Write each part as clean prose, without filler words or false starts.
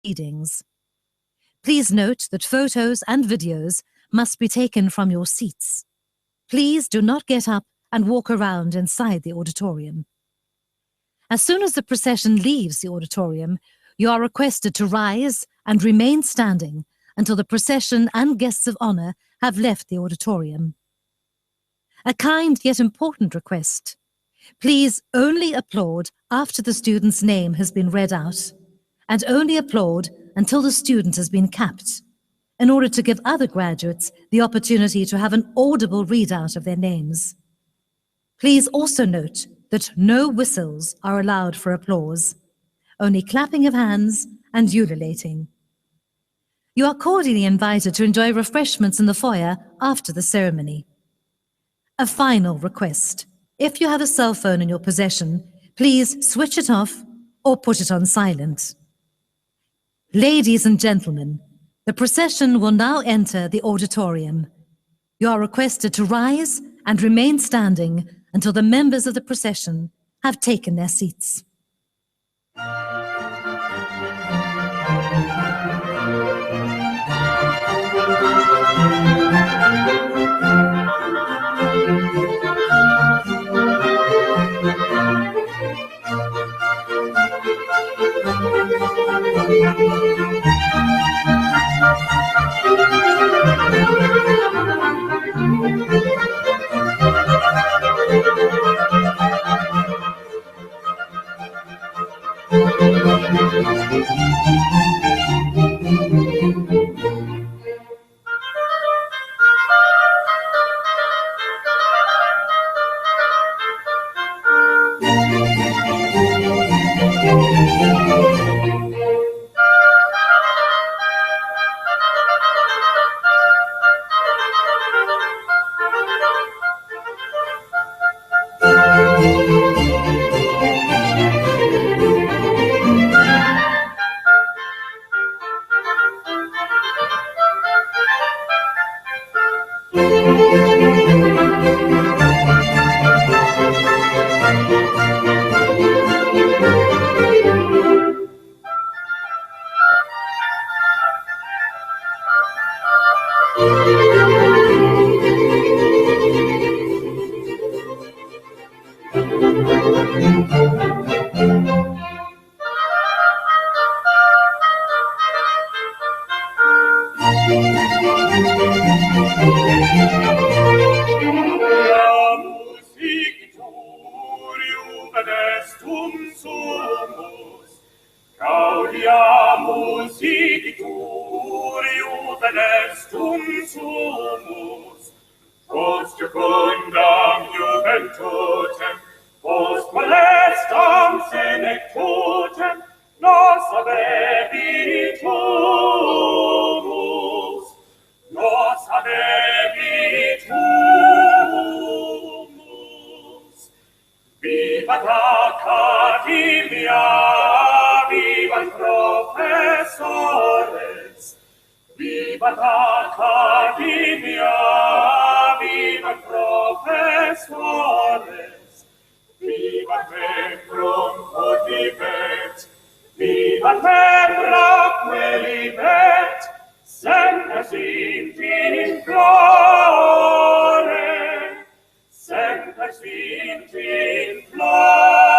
proceedings. Please note that photos and videos must be taken from your seats. Please do not get up and walk around inside the auditorium. As soon as the procession leaves the auditorium, you are requested to rise and remain standing until the procession and guests of honor have left the auditorium. A kind yet important request. Please only applaud after the student's name has been read out, and only applaud until the student has been capped, in order to give other graduates the opportunity to have an audible readout of their names. Please also note that no whistles are allowed for applause, only clapping of hands and ululating. You are cordially invited to enjoy refreshments in the foyer after the ceremony. A final request. If you have a cell phone in your possession, please switch it off or put it on silent. Ladies and gentlemen, the procession will now enter the auditorium. You are requested to rise and remain standing until the members of the procession have taken their seats. Post jucundam juventutem, post molestam senectutem, nos habebitus, nos habebitus. Vivat Academia, vivat professores, vivat Academia, vivat professores, vivat membrum potibet, vivat membra quelivet, semper sint in flore, semper sint in flore.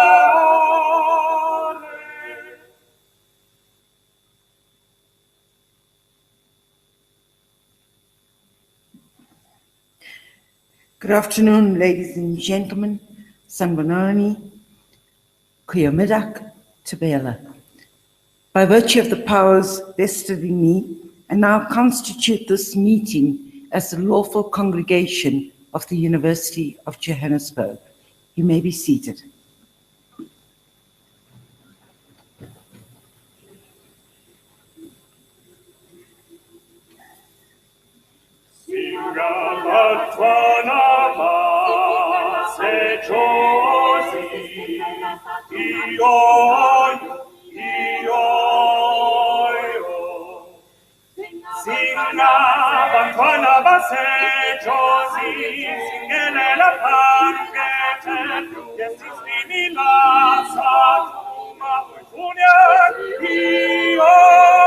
Good afternoon, ladies and gentlemen. Sanbonani, Goedemiddag, Tabela. By virtue of the powers vested in me, I now constitute this meeting as the lawful congregation of the University of Johannesburg. You may be seated. Io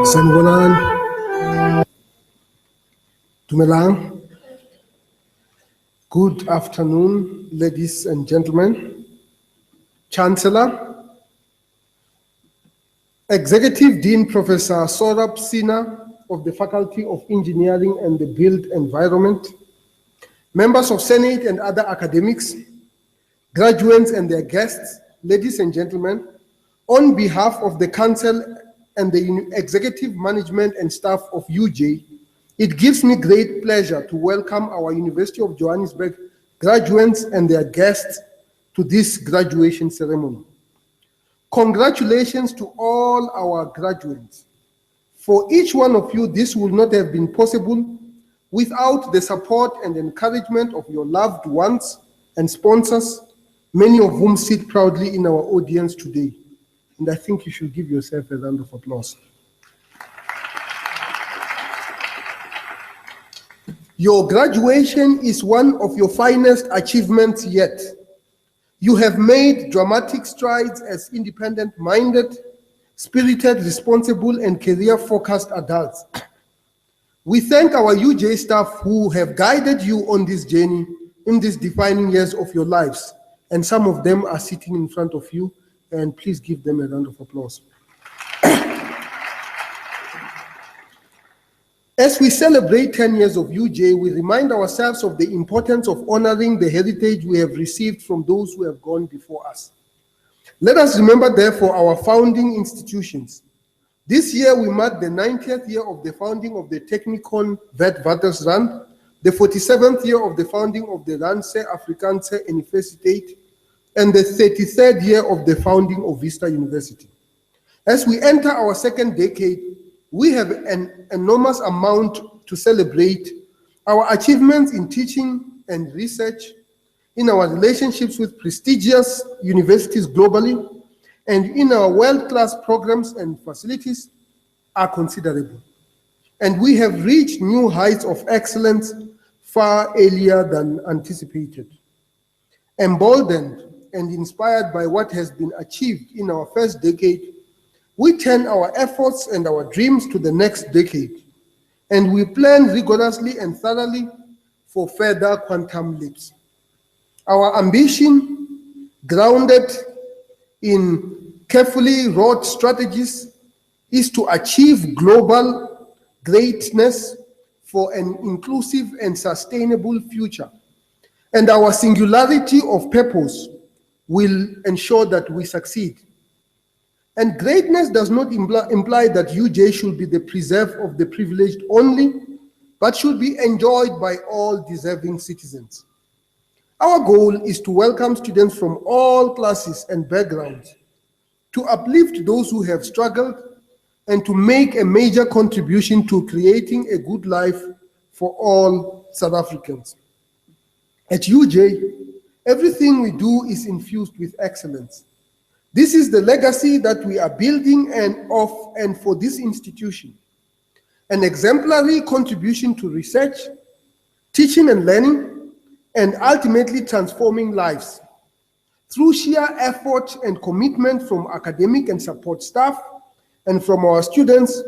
Sanbonan, Dumelang. Good afternoon, ladies and gentlemen. Chancellor, Executive Dean Professor Sorab Sina of the Faculty of Engineering and the Built Environment, members of Senate and other academics, graduates and their guests, ladies and gentlemen, on behalf of the Council and the executive management and staff of UJ, it gives me great pleasure to welcome our University of Johannesburg graduates and their guests to this graduation ceremony. Congratulations to all our graduates. For each one of you, this would not have been possible without the support and encouragement of your loved ones and sponsors, many of whom sit proudly in our audience today. And I think you should give yourself a round of applause. Your graduation is one of your finest achievements yet. You have made dramatic strides as independent-minded, spirited, responsible, and career-focused adults. We thank our UJ staff who have guided you on this journey in these defining years of your lives, and some of them are sitting in front of you, and please give them a round of applause. As we celebrate 10 years of UJ, we remind ourselves of the importance of honoring the heritage we have received from those who have gone before us. Let us remember, therefore, our founding institutions. This year, we mark the 90th year of the founding of the Technikon Witwatersrand, the 47th year of the founding of the Randse Afrikaanse Universiteit, and the 33rd year of the founding of Vista University. As we enter our second decade, we have an enormous amount to celebrate: our achievements in teaching and research, in our relationships with prestigious universities globally, and in our world-class programs and facilities are considerable. And we have reached new heights of excellence far earlier than anticipated. Emboldened and inspired by what has been achieved in our first decade, we turn our efforts and our dreams to the next decade, and we plan rigorously and thoroughly for further quantum leaps. Our ambition, grounded in carefully wrought strategies, is to achieve global greatness for an inclusive and sustainable future. And our singularity of purpose will ensure that we succeed. And greatness does not imply that UJ should be the preserve of the privileged only, but should be enjoyed by all deserving citizens. Our goal is to welcome students from all classes and backgrounds, to uplift those who have struggled, and to make a major contribution to creating a good life for all South Africans. At UJ, everything we do is infused with excellence. This is the legacy that we are building and for this institution. An exemplary contribution to research, teaching and learning, and ultimately transforming lives. Through sheer effort and commitment from academic and support staff and from our students,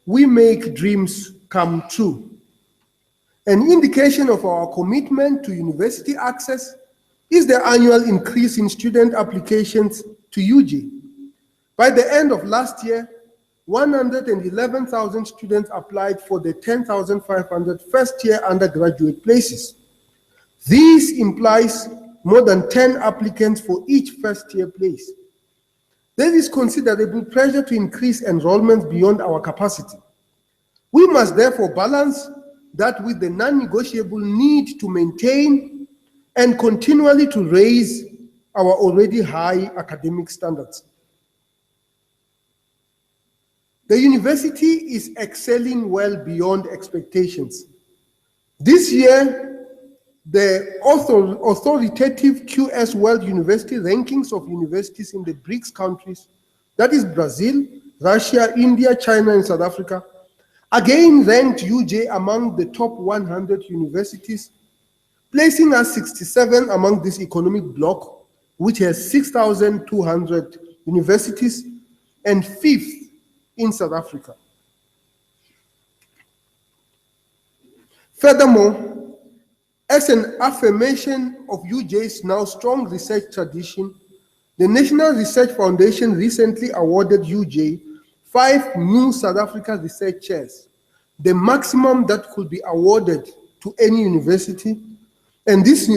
we make dreams come true. An indication of our commitment to university access is the annual increase in student applications to UJ. By the end of last year, 111,000 students applied for the 10,500 first-year undergraduate places. This implies more than 10 applicants for each first-year place. There is considerable pressure to increase enrollment beyond our capacity. We must therefore balance that with the non-negotiable need to maintain and continually to raise our already high academic standards. The university is excelling well beyond expectations. This year, the authoritative QS World University rankings of universities in the BRICS countries, that is Brazil, Russia, India, China, and South Africa, again ranked UJ among the top 100 universities, placing us 67 among this economic bloc, which has 6,200 universities, and 5th in South Africa. Furthermore, as an affirmation of UJ's now strong research tradition, the National Research Foundation recently awarded UJ 5 new South Africa research chairs, the maximum that could be awarded to any university. And these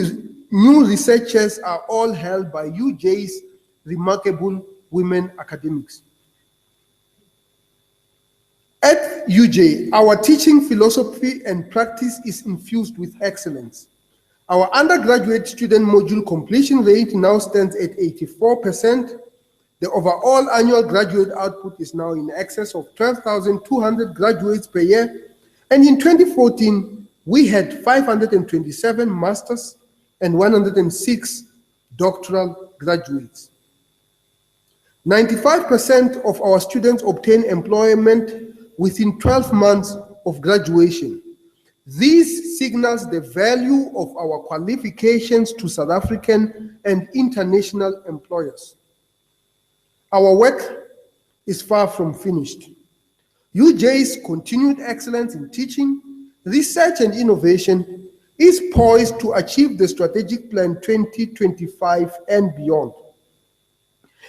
new research chairs are all held by UJ's remarkable women academics. At UJ, our teaching philosophy and practice is infused with excellence. Our undergraduate student module completion rate now stands at 84%. The overall annual graduate output is now in excess of 12,200 graduates per year. And in 2014, we had 527 masters and 106 doctoral graduates. 95% of our students obtain employment within 12 months of graduation. This signals the value of our qualifications to South African and international employers. Our work is far from finished. UJ's continued excellence in teaching, research, and innovation is poised to achieve the Strategic Plan 2025 and beyond.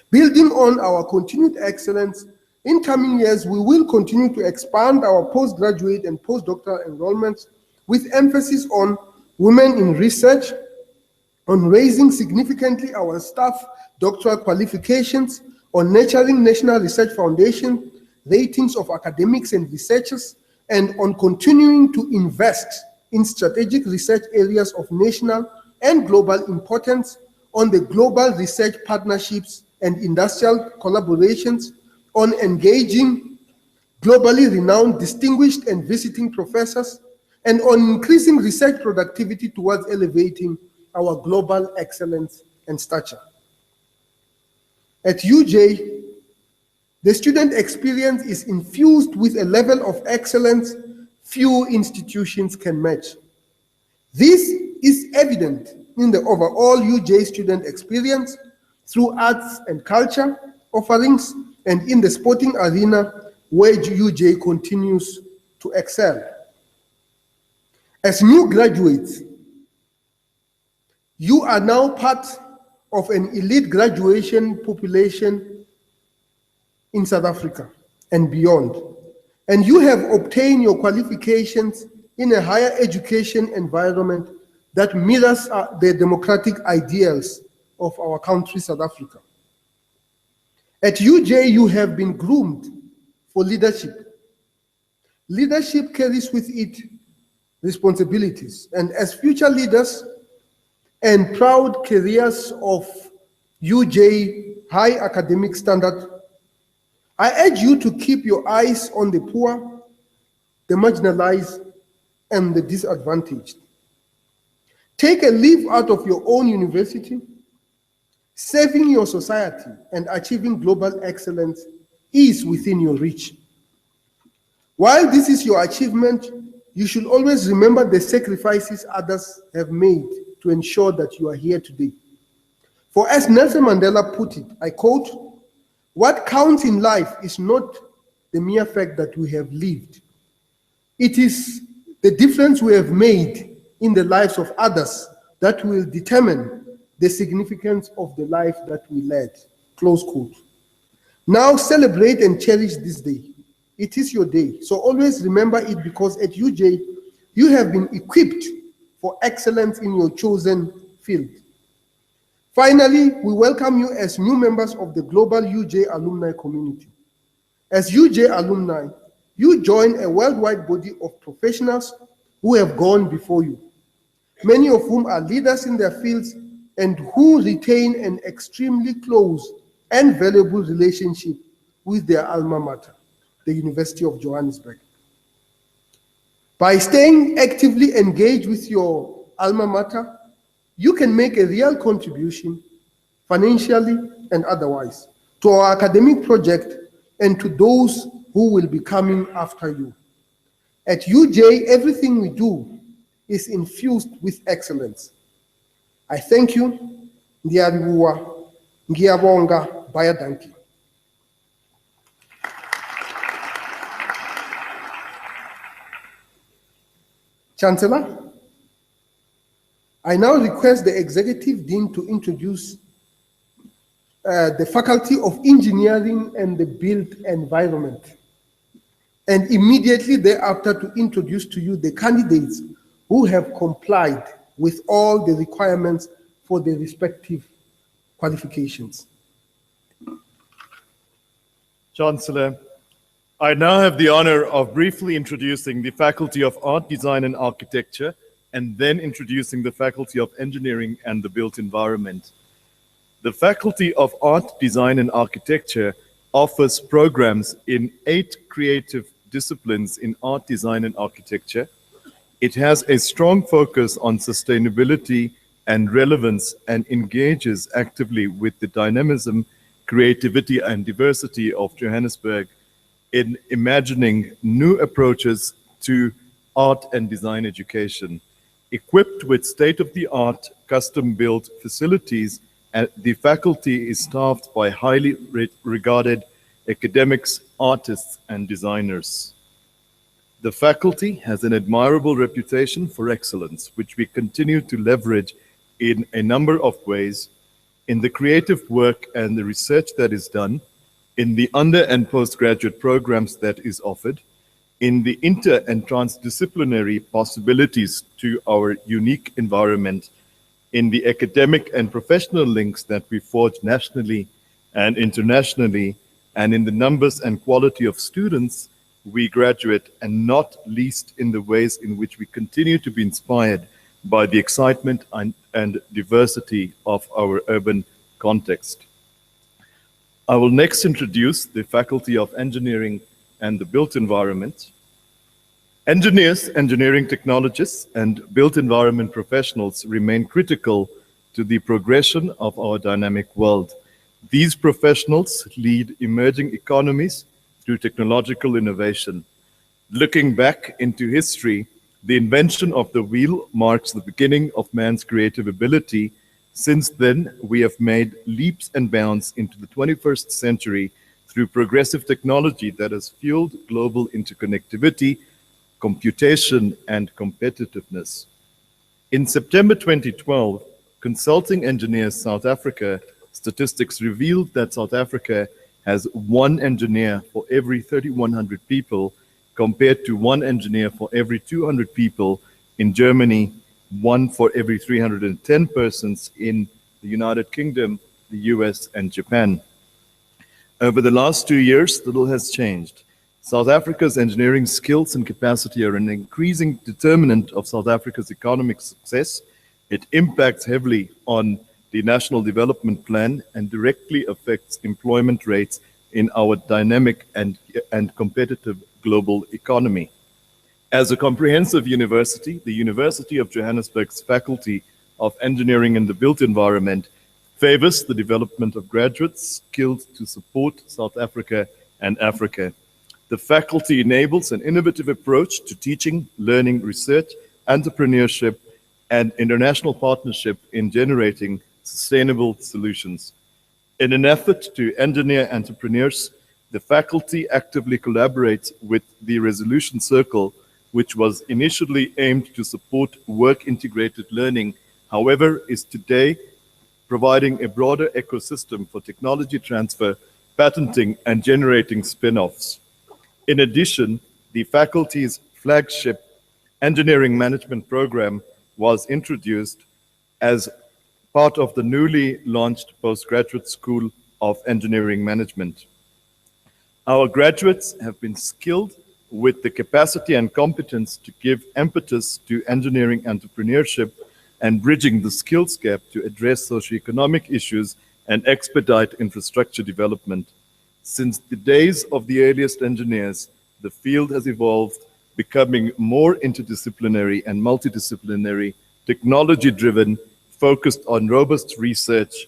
Building on our continued excellence, in coming years, we will continue to expand our postgraduate and postdoctoral enrollments with emphasis on women in research, on raising significantly our staff doctoral qualifications, on nurturing National Research Foundation ratings of academics and researchers, and on continuing to invest in strategic research areas of national and global importance, on the global research partnerships and industrial collaborations, on engaging globally renowned distinguished and visiting professors, and on increasing research productivity towards elevating our global excellence and stature. At UJ, the student experience is infused with a level of excellence few institutions can match. This is evident in the overall UJ student experience through arts and culture offerings and in the sporting arena where UJ continues to excel. As new graduates, you are now part of an elite graduation population in South Africa and beyond, and you have obtained your qualifications in a higher education environment that mirrors the democratic ideals of our country, South Africa. At UJ, you have been groomed for leadership. Leadership carries with it responsibilities, and as future leaders and proud carriers of UJ high academic standard, I urge you to keep your eyes on the poor, the marginalized, and the disadvantaged. Take a leaf out of your own university. Saving your society and achieving global excellence is within your reach. While this is your achievement, you should always remember the sacrifices others have made to ensure that you are here today. For as Nelson Mandela put it, I quote, "What counts in life is not the mere fact that we have lived. It is the difference we have made in the lives of others that will determine the significance of the life that we led," close quote. Now celebrate and cherish this day. It is your day, so always remember it, because at UJ, you have been equipped for excellence in your chosen field. Finally, we welcome you as new members of the global UJ alumni community. As UJ alumni, You join a worldwide body of professionals who have gone before you, many of whom are leaders in their fields and who retain an extremely close and valuable relationship with their alma mater, the University of Johannesburg. By staying actively engaged with your alma mater, you can make a real contribution, financially and otherwise, to our academic project and to those who will be coming after you. At UJ, everything we do is infused with excellence. I thank you. Ngiyabonga, ngiyabonga, bayadanki. Chancellor, I now request the Executive Dean to introduce the Faculty of Engineering and the Built Environment, and immediately thereafter to introduce to you the candidates who have complied with all the requirements for the respective qualifications. Chancellor, I now have the honor of briefly introducing the Faculty of Art, Design and Architecture, and then introducing the Faculty of Engineering and the Built Environment. The Faculty of Art, Design and Architecture offers programs in 8 creative disciplines in art, design and architecture. It has a strong focus on sustainability and relevance and engages actively with the dynamism, creativity and diversity of Johannesburg in imagining new approaches to art and design education. Equipped with state-of-the-art custom-built facilities, the faculty is staffed by highly regarded academics, artists, and designers. The faculty has an admirable reputation for excellence, which we continue to leverage in a number of ways, in the creative work and the research that is done, in the under and postgraduate programs that is offered, in the inter and transdisciplinary possibilities to our unique environment, in the academic and professional links that we forge nationally and internationally, and in the numbers and quality of students we graduate, and not least in the ways in which we continue to be inspired by the excitement and diversity of our urban context. I will next introduce the Faculty of Engineering and the Built Environment. Engineers, engineering technologists, and built environment professionals remain critical to the progression of our dynamic world. These professionals lead emerging economies through technological innovation. Looking back into history, the invention of the wheel marks the beginning of man's creative ability. Since then, we have made leaps and bounds into the 21st century through progressive technology that has fueled global interconnectivity, computation, and competitiveness. In September 2012, Consulting Engineers South Africa statistics revealed that South Africa has 1 engineer for every 3,100 people, compared to 1 engineer for every 200 people in Germany, 1 for every 310 persons in the United Kingdom, the US, and Japan. Over the last 2 years, little has changed. South Africa's engineering skills and capacity are an increasing determinant of South Africa's economic success. It impacts heavily on the National Development Plan and directly affects employment rates in our dynamic and competitive global economy. As a comprehensive university, the University of Johannesburg's Faculty of Engineering and the Built Environment favors the development of graduates skilled to support South Africa and Africa. The faculty enables an innovative approach to teaching, learning, research, entrepreneurship, and international partnership in generating sustainable solutions. In an effort to engineer entrepreneurs, the faculty actively collaborates with the Resolution Circle, which was initially aimed to support work-integrated learning, however, is today providing a broader ecosystem for technology transfer, patenting, and generating spin-offs. In addition, the faculty's flagship engineering management program was introduced as part of the newly launched Postgraduate School of Engineering Management. Our graduates have been skilled with the capacity and competence to give impetus to engineering entrepreneurship and bridging the skills gap to address socioeconomic issues and expedite infrastructure development. Since the days of the earliest engineers, the field has evolved, becoming more interdisciplinary and multidisciplinary, technology-driven, focused on robust research,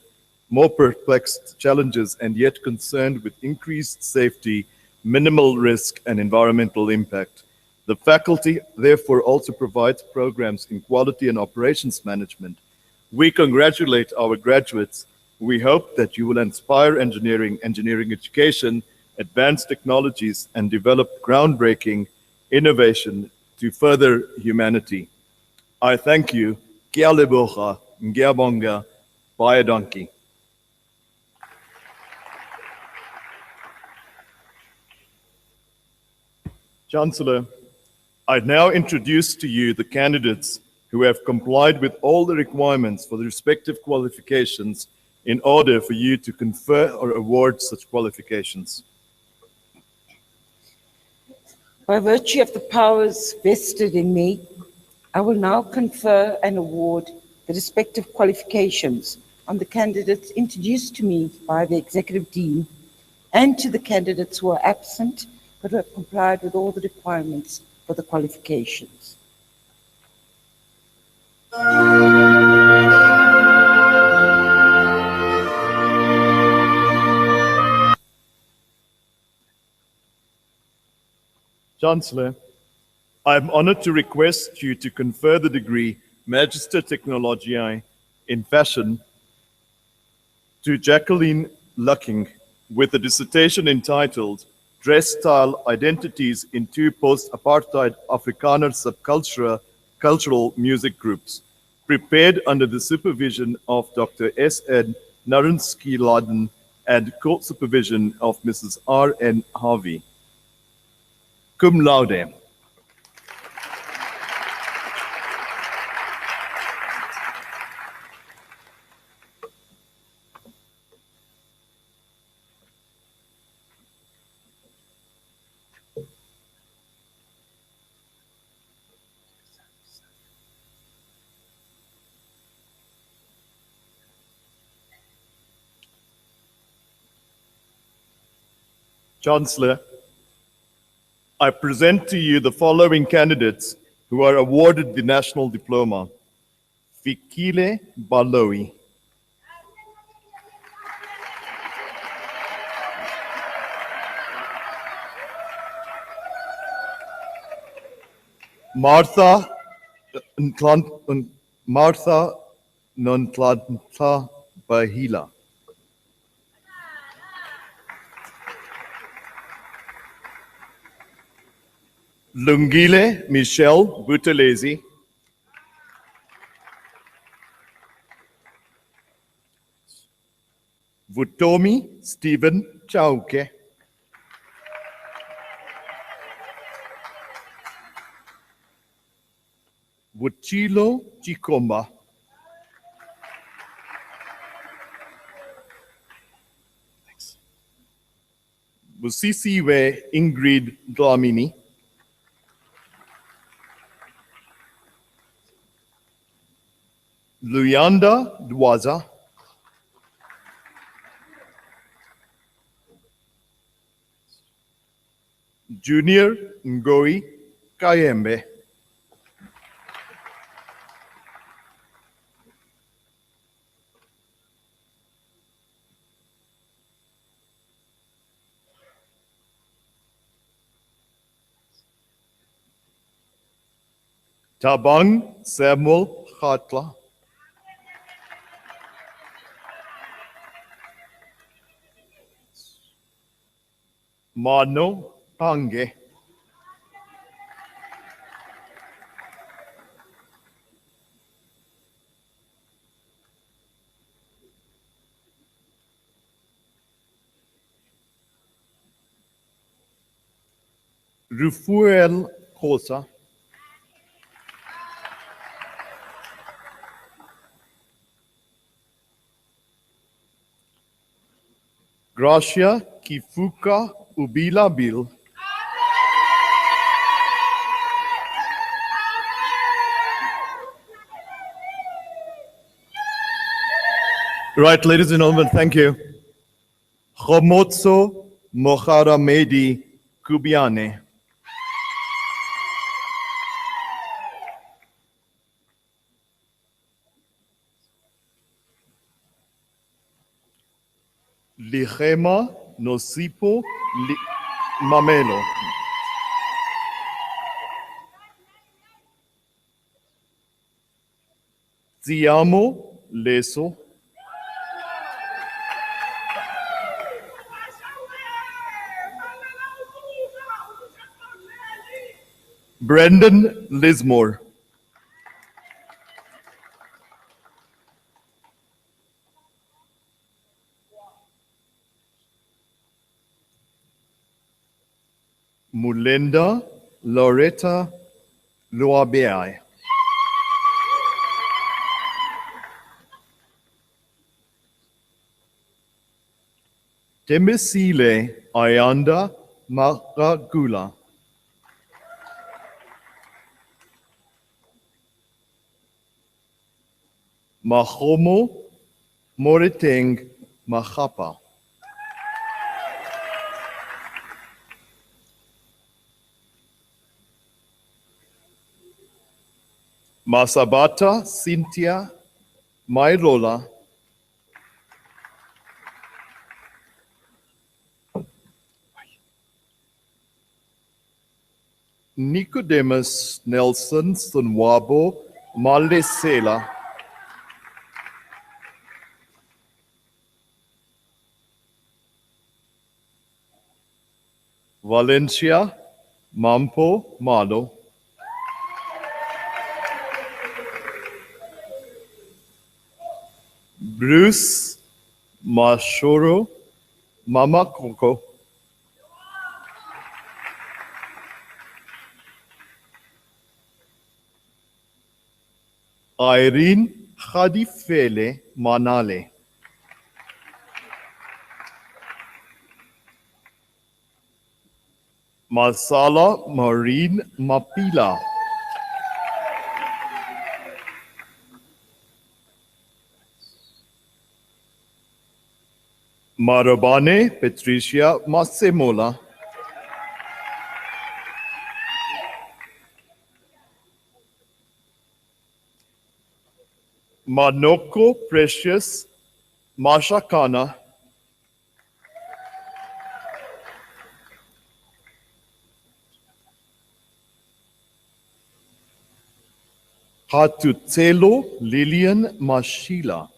more perplexed challenges, and yet concerned with increased safety, minimal risk, and environmental impact. The faculty, therefore, also provides programs in quality and operations management. We congratulate our graduates. We hope that you will inspire engineering education, advance technologies, and develop groundbreaking innovation to further humanity. I thank you. Kia leboga, ngiyabonga, baie dankie. Chancellor, I now introduce to you the candidates who have complied with all the requirements for the respective qualifications in order for you to confer or award such qualifications. By virtue of the powers vested in me, I will now confer and award the respective qualifications on the candidates introduced to me by the Executive Dean and to the candidates who are absent but who have complied with all the requirements for the qualifications. Chancellor, I am honored to request you to confer the degree Magister Technologiae in Fashion to Jacqueline Lucking with a dissertation entitled Dress Style Identities in Two Post-Apartheid Afrikaner Cultural Music Groups, prepared under the supervision of Dr. S.N. Narinsky-Laden and co-supervision of Mrs. R.N. Harvey. Cum laude. Chancellor, I present to you the following candidates who are awarded the National Diploma. Fikile Baloyi. Martha Nontlantla Bahila. Lungile Michelle Buthelezi. Vutomi Stephen Chauke. Vuchilo Chikomba. Vusisiwe Ingrid Dlamini. Luyanda Dwaza. Junior Ngoi Kayembe. Tabang Samuel Khatla. Mano Pange. Rufuel Khosa. Gracia Kifuka Ubila Bill. Right, ladies and gentlemen, thank you. Khomotso Moharamedi Kubiane. Ligema Nosipo Mamelo. Ziamo Leso. Brendan Lismore. Mulinda Loretta Luabeai. Temisile Ayanda Maragula. Mahomo Moriteng Mahapa. Masabata Cynthia Mairola. Nicodemus Nelson Sunwabo Malesela. Valencia Mampo Malo. Bruce Mashoro Mamakoko. Irene Khadifele Manale. Masala Marine Mapila. Marabane Patricia Massemola. Manoko Precious Mashakana. Hatutelo Lillian Mashila.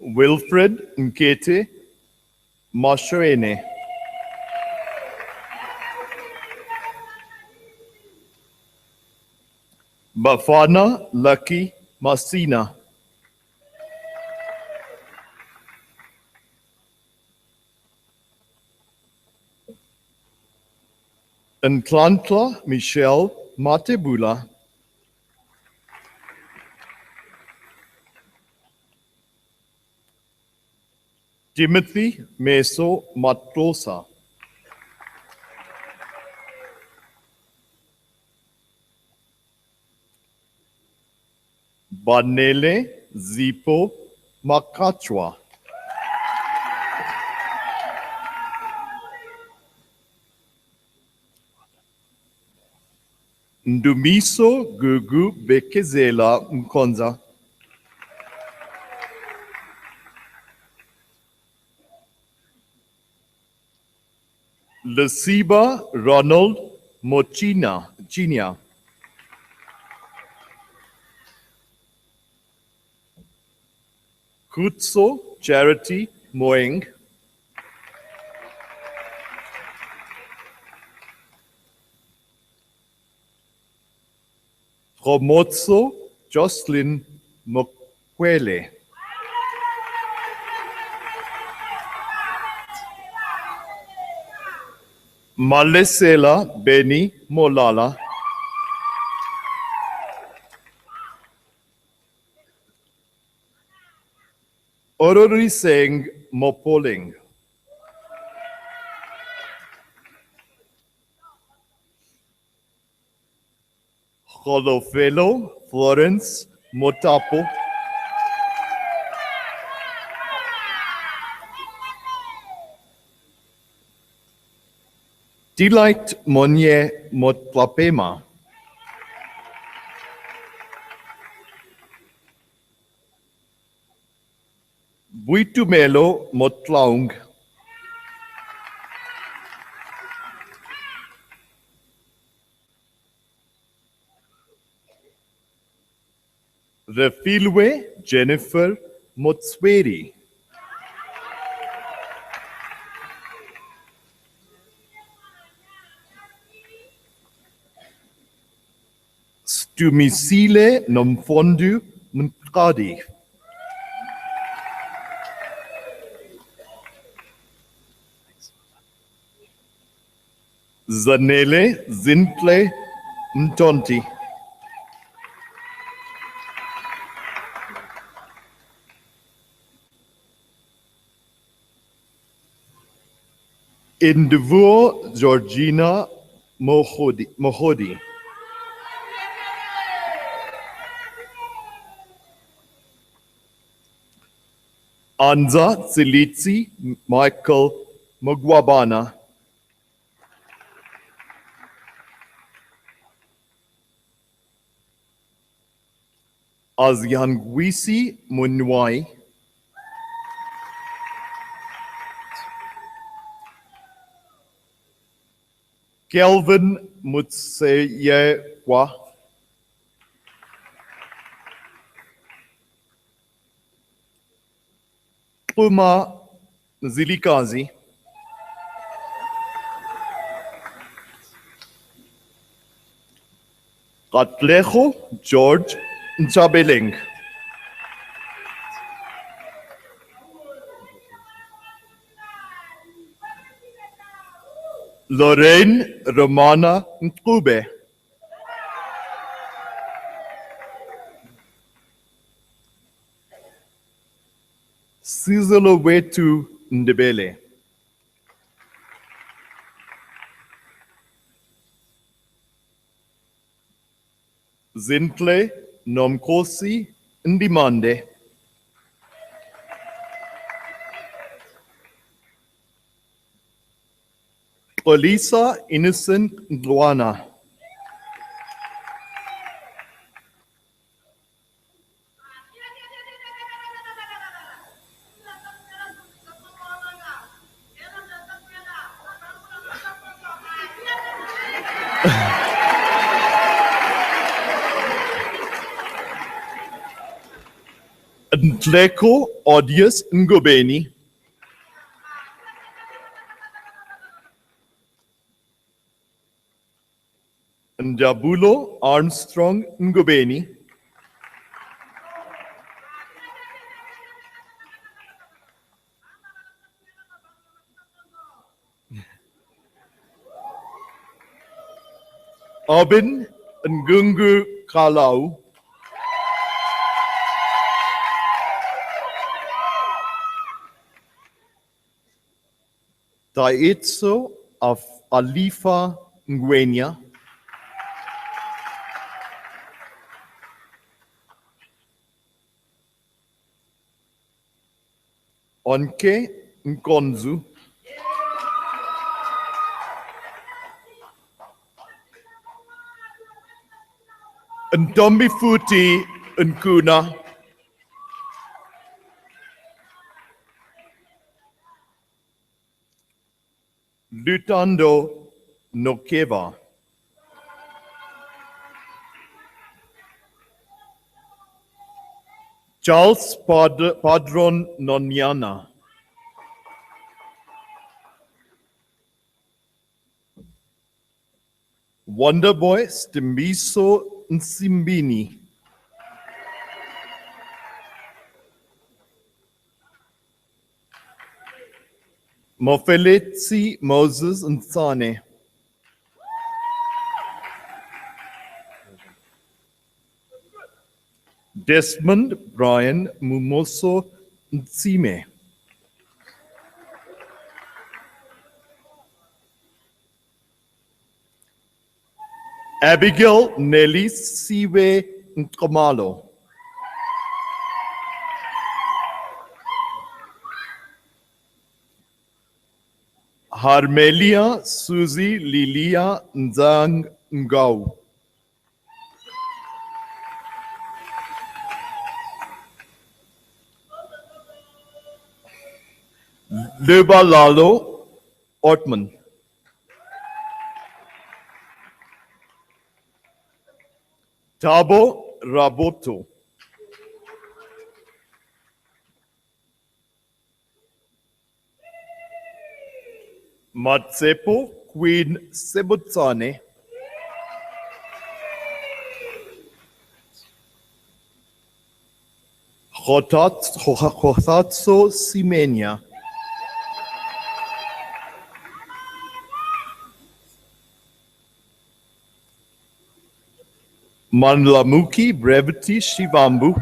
Wilfred Nkete Mashoene. Bafana Lucky Masina. Nklantla Michelle Matebula. Timothy Meso Matrosa. Banele Zipo Makachwa. Ndumiso Gugu Bekezela Mkonza. Lesiba Ronald Mochina. Chinia. Kutso Charity Moeng. Romotso Jocelyn Mokwele. Malesela Beni Molala. Orori Singh Mopoling. Golofelo Florence Motapo. Delight Monye Motlapema. Buitumelo Motlaung. Refilwe Jennifer Motsweri. Stumisile Nomfondu Mkadi. Zanele Zintle Mtonti. Indivuo Georgina Mohodi. Anza Zilitsi Michael Mugwabana. Aziangwisi Munwai. Kelvin Mutseyewa. Puma Zilikazi. Katlejo George Nchabeling. Lorraine Romana Nkube. Sizolo Wetu Ndebele. Zintle Nomkosi Ndimande. Olisa Innocent Ndwana. Ntleko Odious Ngobeni. Ndabulo Armstrong Ngobeni. Abin Ngungu Kalau. Taitso of Alifa Ngwenya. Onke Nkonzu. Ntombi Futi Nkuna. Lutando Nokeva. Charles Padron Nonyana. Wonderboy Stimbiso Nsimbini. Mofeletsi Moses Nsane. Desmond Brian Mumoso Ntsime. Abigail Nelly Siwe Nkomalo. Harmelia Suzy Lilia Nzang Ngau. Lebalalo Ortman. Tabo Raboto. Matsepo Queen Sebutsane. Jotatso Simenia. Manlamuki Brevity Shivambu.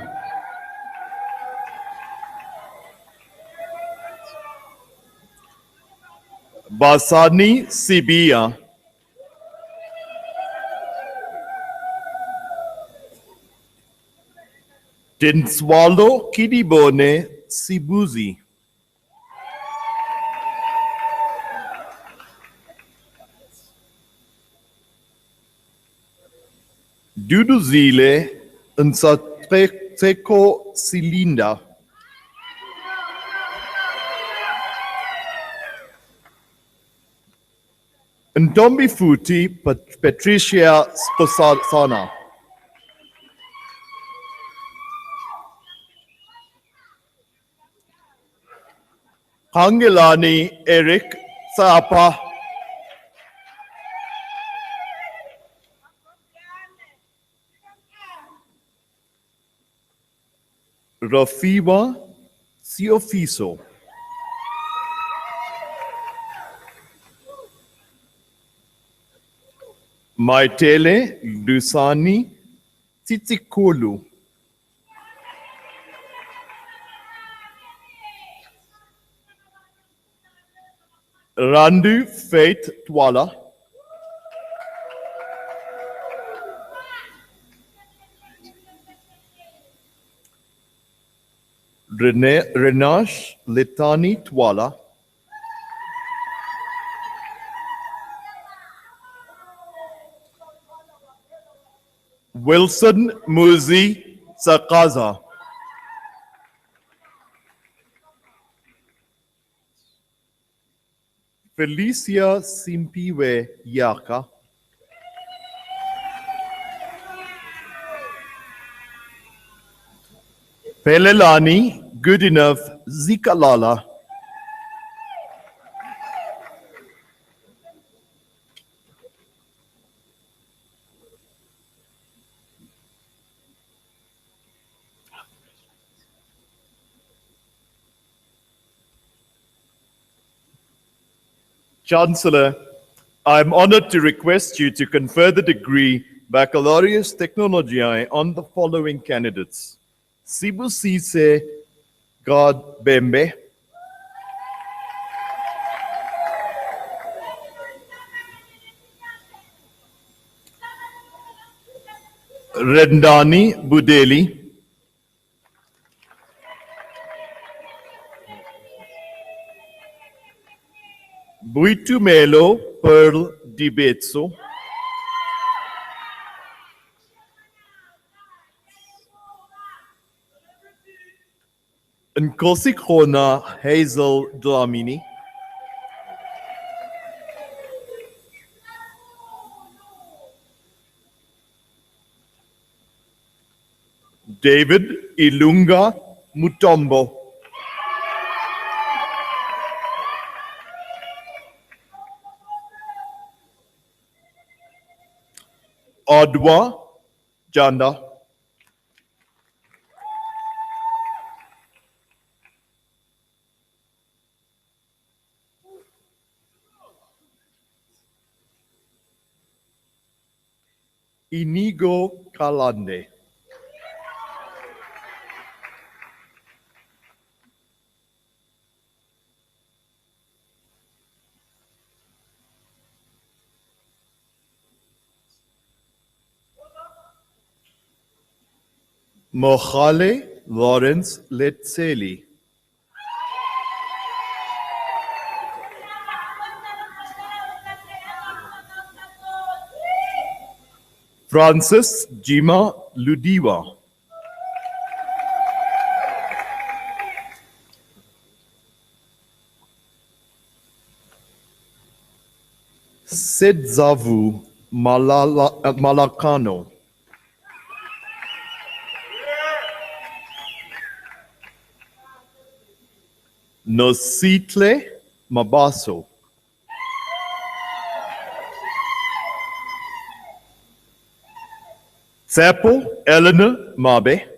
Basani Sibia. Dinswalo Kidibone Sibuzi. Duduzile Nsatreko Silinda. Ndombi Futi Patricia Sposana. Hangelani Eric Sapa. Rafiwa Siofiso. Maitele Lusani Titsikulu. Randu Faith Twala. Renash Litani Twala. Wilson Muzi Sakaza. Felicia Simpiwe Yaka. Pelelani Goodenough Zikalala. Chancellor, I am honored to request you to confer the degree Baccalaureus Technologiae on the following candidates. Sibusise God Bembe, Rendani Budeli, Buitumelo Pearl Dibetso, Nkosikona Hazel Dlamini, David Ilunga Mutombo, Odwa Janda, Inigo Kalande. Mohale Lawrence Letseli. Francis Jima Ludiwa. Sidzavu Malakano. Nositle Mabaso. Tsepo Eleanor Mabe.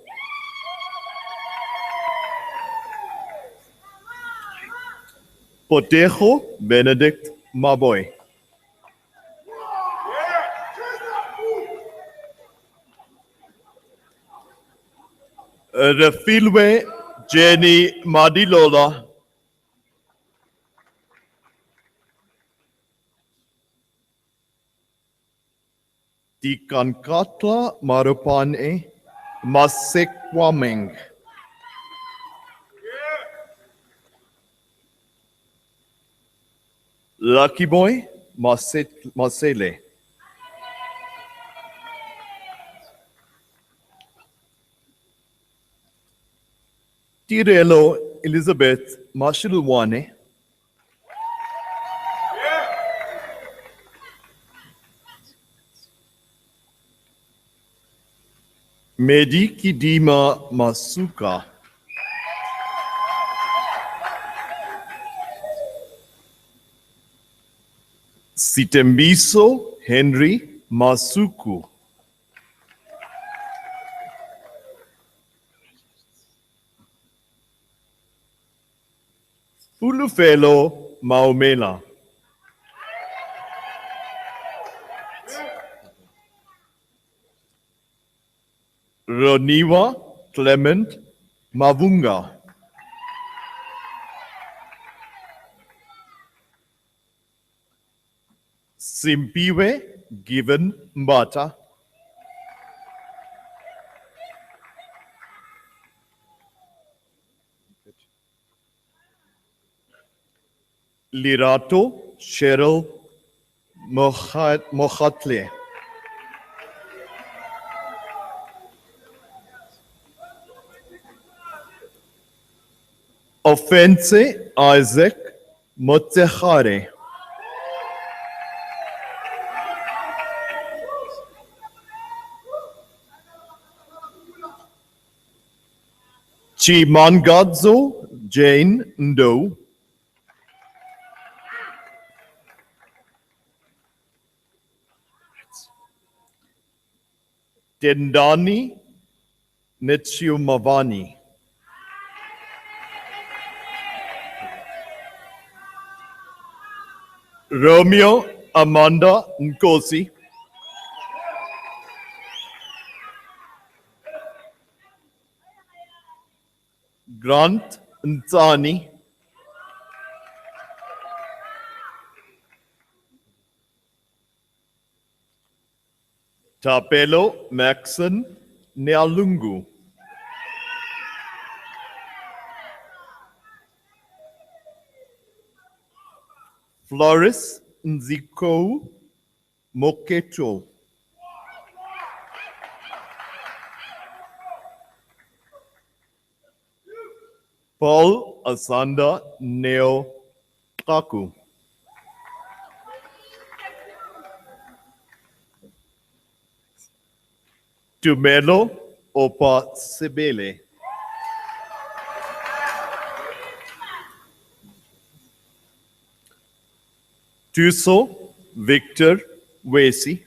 Potejo Benedict Maboy. Refilwe Jenny Madilola. Dikankatla Marupane Masekwameng. Lucky Boy Masele. Tirelo Elizabeth Mashilwane. Medi Kidima Masuka. Sitembiso Henry Masuku. Fulufelo Maumela. Roniwa Clement Mavunga. Simpiwe Given Mbata. Lirato Cheryl Mohatle. Offense Isaac Motsehare. Chimangadzo Jane Ndo. Dendani Netshiumavani. Romeo Amanda Nkosi. Grant Ntsani. Tapelo Maxon Nyalungu. Floris Nziko Mokecho. Paul Asanda Neo Kaku. Tumelo Opa Sebele. Tuso Victor Wesi.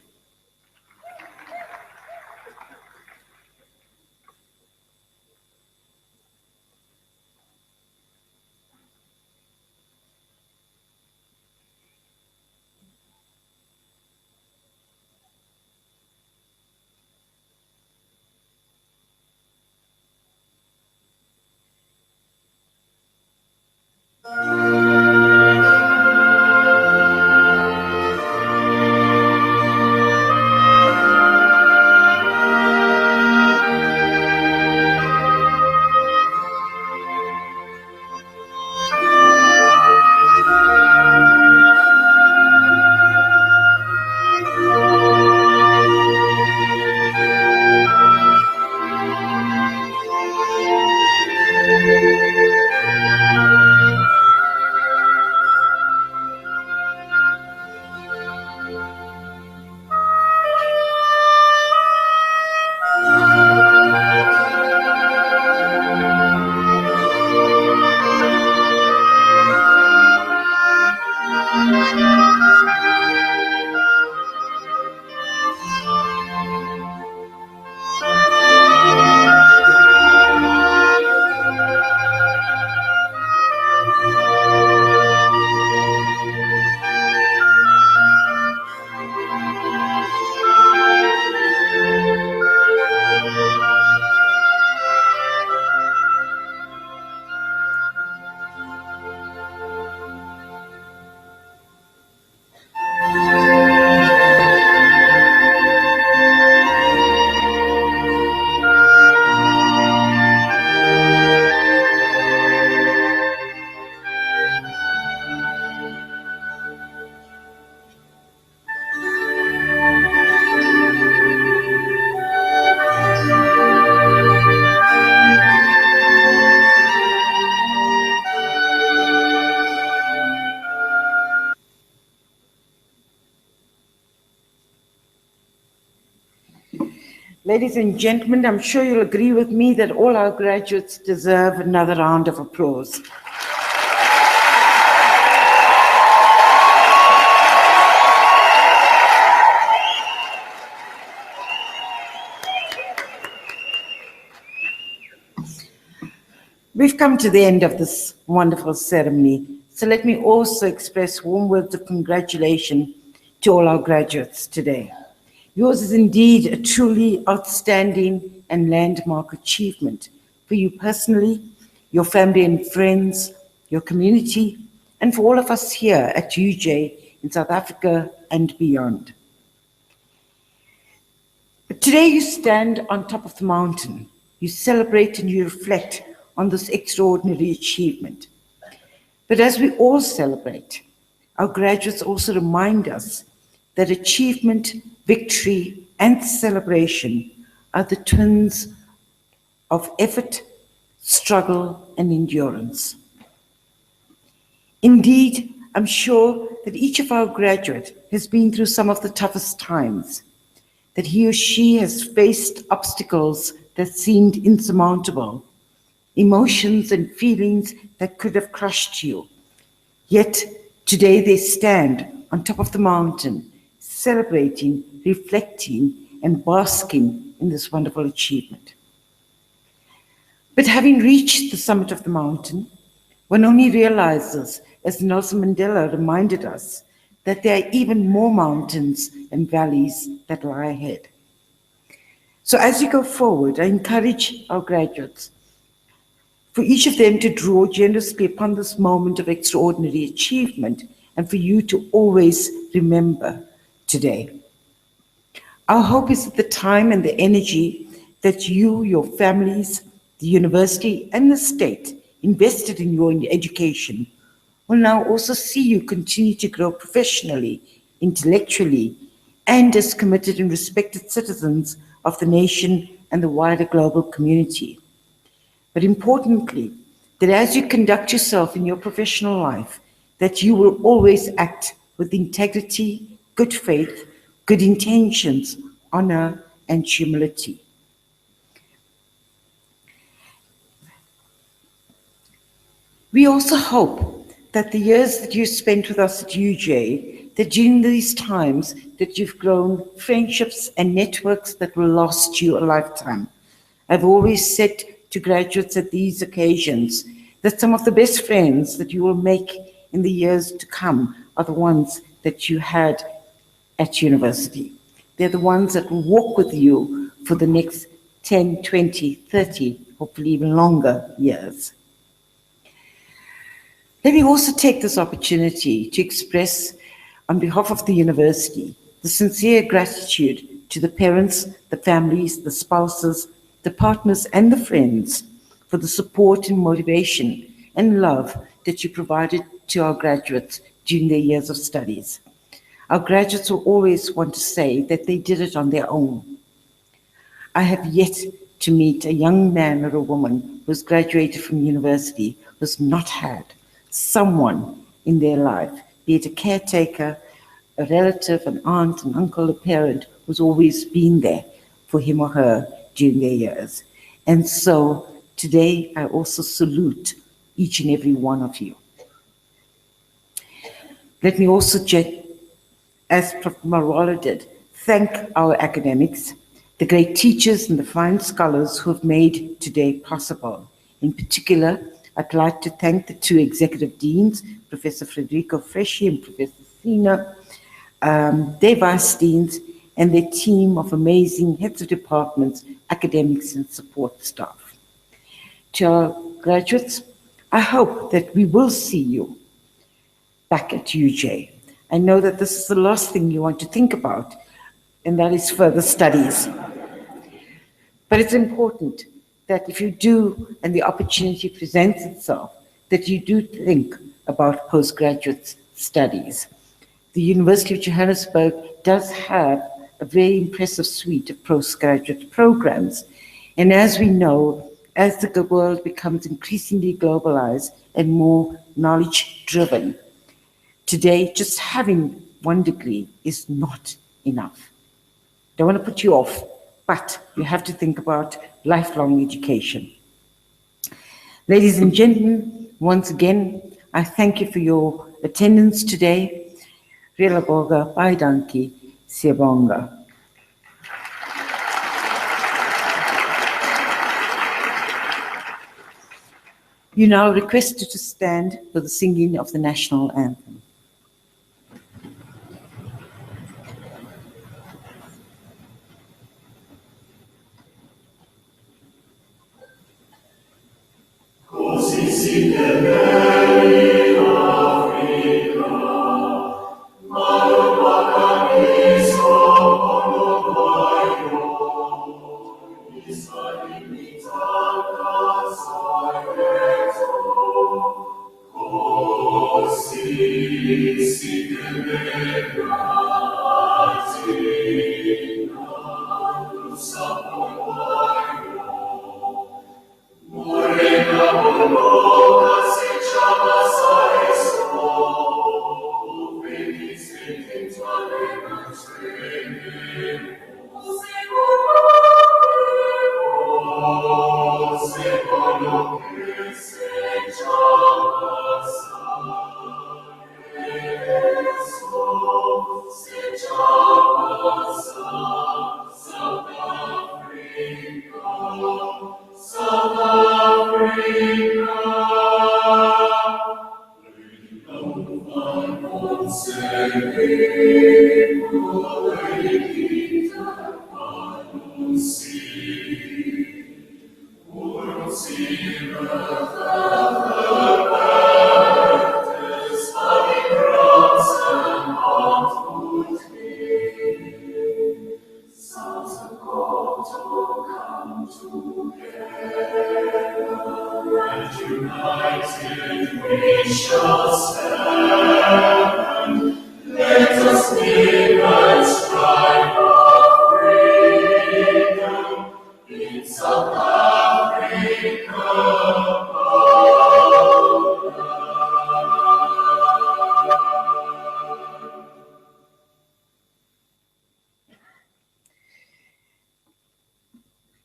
Ladies and gentlemen, I'm sure you'll agree with me that all our graduates deserve another round of applause. We've come to the end of this wonderful ceremony, so let me also express warm words of congratulation to all our graduates today. Yours is indeed a truly outstanding and landmark achievement for you personally, your family and friends, your community, and for all of us here at UJ in South Africa and beyond. But today you stand on top of the mountain. You celebrate and you reflect on this extraordinary achievement. But as we all celebrate, our graduates also remind us that achievement, victory, and celebration are the twins of effort, struggle, and endurance. Indeed, I'm sure that each of our graduates has been through some of the toughest times, that he or she has faced obstacles that seemed insurmountable, emotions and feelings that could have crushed you. Yet today they stand on top of the mountain, celebrating, reflecting, and basking in this wonderful achievement. But having reached the summit of the mountain, one only realizes, as Nelson Mandela reminded us, that there are even more mountains and valleys that lie ahead. So as you go forward, I encourage our graduates for each of them to draw generously upon this moment of extraordinary achievement and for you to always remember today. Our hope is that the time and the energy that you, your families, the university, and the state invested in your education will now also see you continue to grow professionally, intellectually, and as committed and respected citizens of the nation and the wider global community. But importantly, that as you conduct yourself in your professional life, that you will always act with integrity, good faith, good intentions, honor, and humility. We also hope that the years that you spent with us at UJ, that during these times that you've grown friendships and networks that will last you a lifetime. I've always said to graduates at these occasions that some of the best friends that you will make in the years to come are the ones that you had at university. They're the ones that will walk with you for the next 10, 20, 30, hopefully even longer years. Let me also take this opportunity to express, on behalf of the university, the sincere gratitude to the parents, the families, the spouses, the partners, and the friends for the support and motivation and love that you provided to our graduates during their years of studies. Our graduates will always want to say that they did it on their own. I have yet to meet a young man or a woman who's graduated from university who's not had someone in their life, be it a caretaker, a relative, an aunt, an uncle, a parent, who's always been there for him or her during their years. And so today I also salute each and every one of you. Let me also, as Prof. Marwala did, thank our academics, the great teachers and the fine scholars who have made today possible. In particular, I'd like to thank the two executive deans, Professor Frederico Freschi and Professor Sina, their vice deans, and their team of amazing heads of departments, academics, and support staff. To our graduates, I hope that we will see you back at UJ. I know that this is the last thing you want to think about, and that is further studies. But it's important that if you do, and the opportunity presents itself, that you do think about postgraduate studies. The University of Johannesburg does have a very impressive suite of postgraduate programs. And as we know, as the world becomes increasingly globalized and more knowledge-driven, today just having one degree is not enough. Don't want to put you off, but you have to think about lifelong education. Ladies and gentlemen, once again, I thank you for your attendance today. Rilaboga, Baidanki, Siyabonga. You now requested to stand for the singing of the national anthem.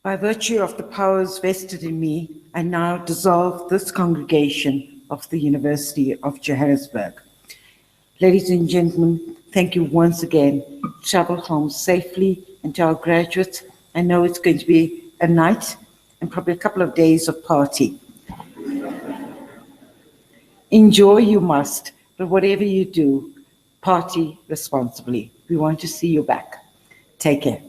By virtue of the powers vested in me, I now dissolve this congregation of the University of Johannesburg. Ladies and gentlemen, thank you once again. Travel home safely, and to our graduates, I know it's going to be a night and probably a couple of days of party. Enjoy you must, but whatever you do, party responsibly. We want to see you back. Take care.